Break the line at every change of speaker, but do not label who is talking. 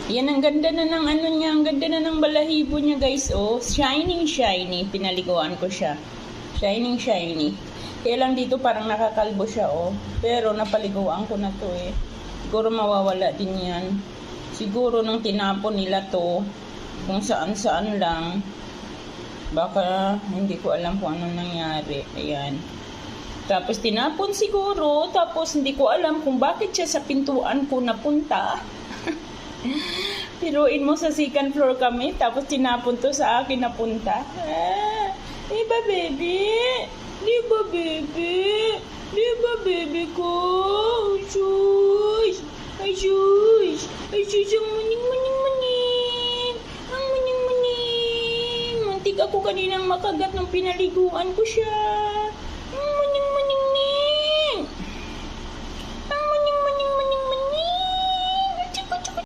Yan, ang ganda na ng ano niya, ang ganda na ng balahibo niya guys, oh. Shining, shiny. Pinaliguan ko siya. Shining, shiny. Kaya lang dito parang nakakalbo siya, oh. Pero napaliguan ko na to eh. Siguro mawawala din yan. Siguro nung tinapon nila to, kung saan-saan lang. Baka hindi ko alam kung anong nangyari. Ayan. Tapos tinapon siguro, tapos hindi ko alam kung bakit siya sa pintuan ko napunta. Piruin mo sa second floor kami, tapos tinapon to sa akin napunta. Di ba baby? Di ba baby? Di ba baby ko? Shush! Ay shush! Ay shush! Ang muning. Ang muning. Muntik ako kaninang makagat ng pinaliguan ko siya.